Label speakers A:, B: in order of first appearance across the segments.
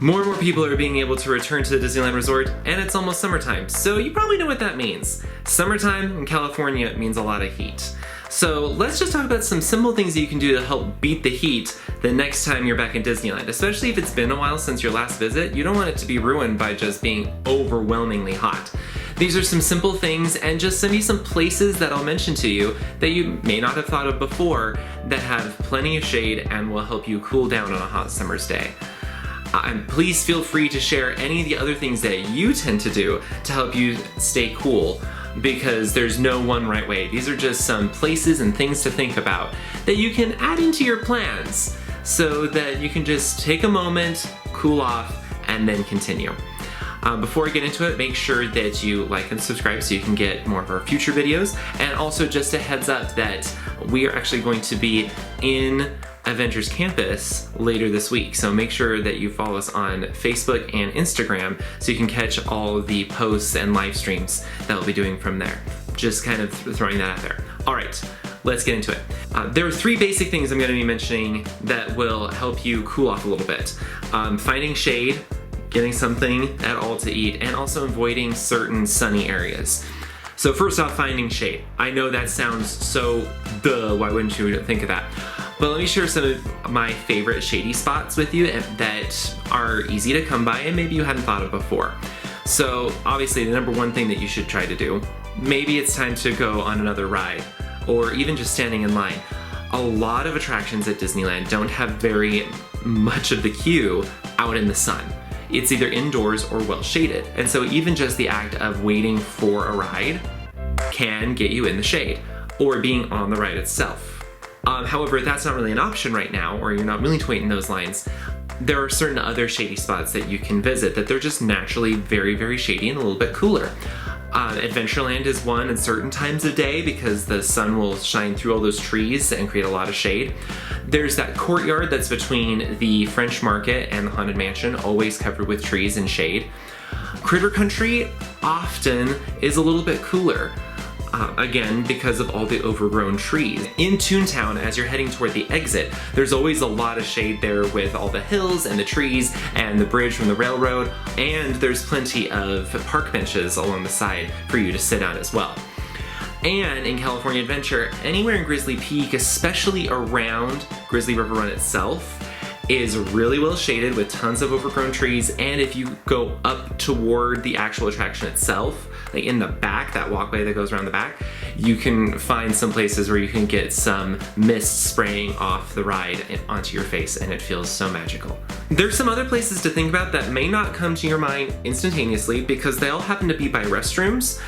A: More and more people are being able to return to the Disneyland Resort, and it's almost summertime, so you probably know what that means. Summertime in California means a lot of heat. So let's just talk about some simple things that you can do to help beat the heat the next time you're back in Disneyland, especially if it's been a while since your last visit. You don't want it to be ruined by just being overwhelmingly hot. These are some simple things and just maybe some places that I'll mention to you that you may not have thought of before that have plenty of shade and will help you cool down on a hot summer's day. And please feel free to share any of the other things that you tend to do to help you stay cool, because there's no one right way. These are just some places and things to think about that you can add into your plans so that you can just take a moment, cool off, and then continue. Before I get into it, make sure that you like and subscribe so you can get more of our future videos. And also just a heads up that we are actually going to be in Avengers Campus later this week. So make sure that you follow us on Facebook and Instagram so you can catch all the posts and live streams that we'll be doing from there. Just kind of throwing that out there. All right, let's get into it. There are three basic things I'm going to be mentioning that will help you cool off a little bit. Finding shade, getting something at all to eat, and also avoiding certain sunny areas. So first off, finding shade. I know that sounds so duh, why wouldn't you think of that? But let me share some of my favorite shady spots with you that are easy to come by and maybe you hadn't thought of before. So obviously the number one thing that you should try to do, maybe it's time to go on another ride or even just standing in line. A lot of attractions at Disneyland don't have very much of the queue out in the sun. It's either indoors or well shaded. And so even just the act of waiting for a ride can get you in the shade or being on the ride itself. However, that's not really an option right now, or you're not willing to wait in those lines. There are certain other shady spots that you can visit that they're just naturally very, very shady and a little bit cooler. Adventureland is one at certain times of day because the sun will shine through all those trees and create a lot of shade. There's that courtyard that's between the French Market and the Haunted Mansion, always covered with trees and shade. Critter Country often is a little bit cooler. Again, because of all the overgrown trees. In Toontown, as you're heading toward the exit, there's always a lot of shade there with all the hills and the trees and the bridge from the railroad, and there's plenty of park benches along the side for you to sit on as well. And in California Adventure, anywhere in Grizzly Peak, especially around Grizzly River Run itself, is really well shaded with tons of overgrown trees. And if you go up toward the actual attraction itself, like in the back, that walkway that goes around the back, you can find some places where you can get some mist spraying off the ride onto your face, and it feels so magical. There's some other places to think about that may not come to your mind instantaneously because they all happen to be by restrooms,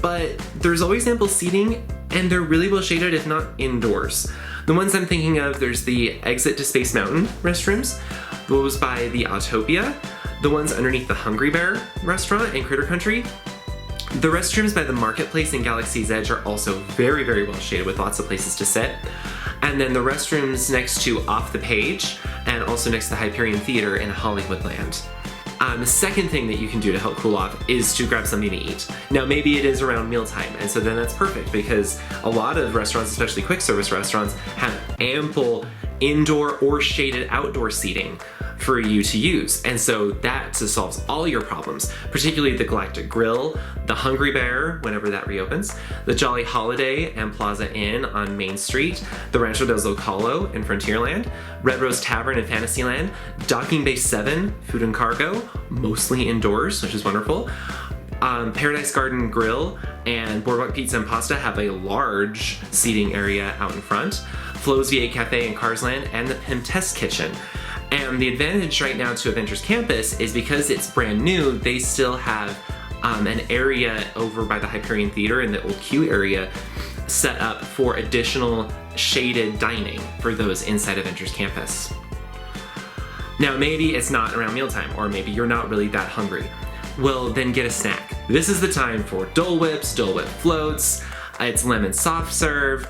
A: but there's always ample seating and they're really well shaded, if not indoors. The ones I'm thinking of, there's the Exit to Space Mountain restrooms, those by the Autopia, the ones underneath the Hungry Bear restaurant in Critter Country. The restrooms by the Marketplace in Galaxy's Edge are also very, very well shaded with lots of places to sit. And then the restrooms next to Off the Page and also next to the Hyperion Theater in Hollywoodland. The second thing that you can do to help cool off is to grab something to eat. Now maybe it is around mealtime, and so then that's perfect because a lot of restaurants, especially quick service restaurants, have ample indoor or shaded outdoor seating for you to use. And so that solves all your problems, particularly the Galactic Grill, the Hungry Bear, whenever that reopens, the Jolly Holiday and Plaza Inn on Main Street, the Rancho del Zocalo in Frontierland, Red Rose Tavern in Fantasyland, Docking Bay 7, Food and Cargo, mostly indoors, which is wonderful. Paradise Garden Grill and Boardwalk Pizza and Pasta have a large seating area out in front. Flo's V8 Cafe in Carsland, and the Pim Test Kitchen. And the advantage right now to Avengers Campus is because it's brand new, they still have an area over by the Hyperion Theater in the old queue area set up for additional shaded dining for those inside Avengers Campus. Now maybe it's not around mealtime, or maybe you're not really that hungry. Well, then get a snack. This is the time for Dole Whips, Dole Whip floats, it's lemon soft serve.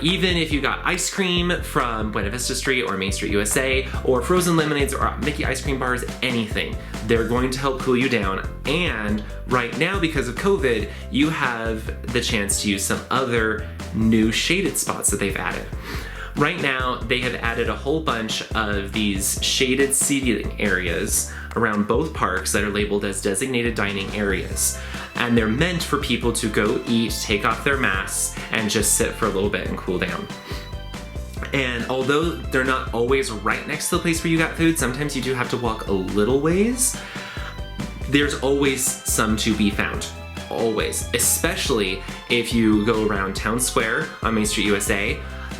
A: Even if you got ice cream from Buena Vista Street or Main Street USA, or frozen lemonades or Mickey ice cream bars, anything, they're going to help cool you down. And right now, because of COVID, you have the chance to use some other new shaded spots that they've added. Right now, they have added a whole bunch of these shaded seating areas around both parks that are labeled as designated dining areas. And they're meant for people to go eat, take off their masks, and just sit for a little bit and cool down. And although they're not always right next to the place where you got food, sometimes you do have to walk a little ways. There's always some to be found. Always. Especially if you go around Town Square on Main Street, USA,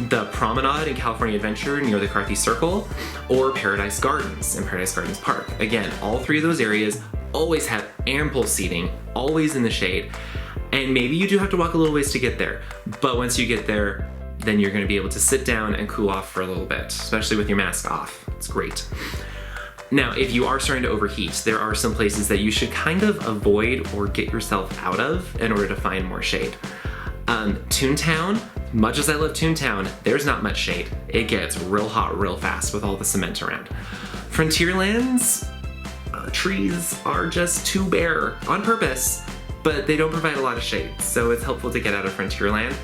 A: the Promenade in California Adventure near the Carthy Circle, or Paradise Gardens in Paradise Gardens Park. Again, all three of those areas always have ample seating, always in the shade, and maybe you do have to walk a little ways to get there, but once you get there, then you're going to be able to sit down and cool off for a little bit, especially with your mask off. It's great. Now, if you are starting to overheat, there are some places that you should kind of avoid or get yourself out of in order to find more shade. Toontown, much as I love Toontown, there's not much shade. It gets real hot real fast with all the cement around. Frontierland's trees are just too bare on purpose, but they don't provide a lot of shade, so it's helpful to get out of Frontierland.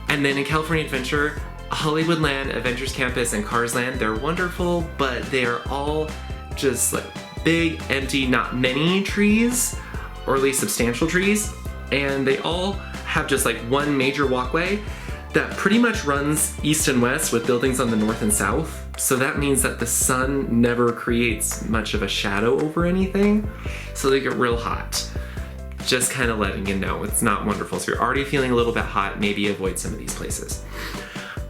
A: And then in California Adventure, Hollywoodland, Adventures Campus, and Cars Land, they're wonderful, but they are all just like big, empty, not many trees, or at least substantial trees, and they all have just like one major walkway that pretty much runs east and west with buildings on the north and south. So that means that the sun never creates much of a shadow over anything, so they get real hot. Just kind of letting you know, it's not wonderful. So you're already feeling a little bit hot, maybe avoid some of these places.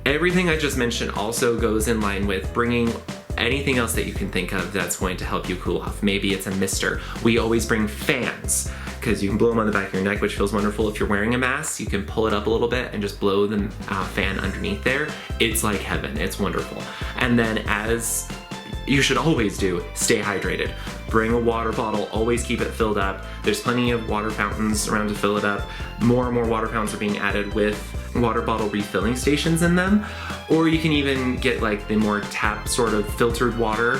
A: Everything I just mentioned also goes in line with bringing anything else that you can think of that's going to help you cool off. Maybe it's a mister. We always bring fans, because you can blow them on the back of your neck, which feels wonderful. If you're wearing a mask, you can pull it up a little bit and just blow the fan underneath there. It's like heaven, it's wonderful. And then, as you should always do, stay hydrated. Bring a water bottle, always keep it filled up. There's plenty of water fountains around to fill it up. More and more water fountains are being added with water bottle refilling stations in them. Or you can even get like the more tap sort of filtered water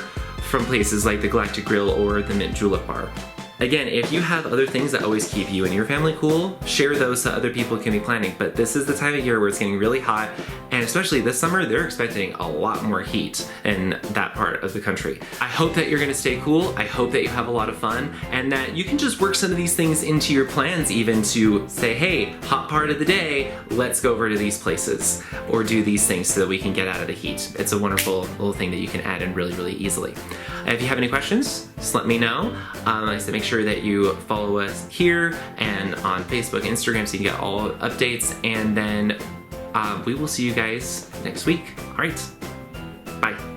A: from places like the Galactic Grill or the Mint Julep Bar. Again, if you have other things that always keep you and your family cool, share those so other people can be planning. But this is the time of year where it's getting really hot, and especially this summer, they're expecting a lot more heat in that part of the country. I hope that you're gonna stay cool. I hope that you have a lot of fun, and that you can just work some of these things into your plans even to say, hey, hot part of the day, let's go over to these places or do these things so that we can get out of the heat. It's a wonderful little thing that you can add in really, really easily. If you have any questions, just let me know. I said make sure that you follow us here and on Facebook, Instagram, so you can get all updates, and then we will see you guys next week. All right, bye.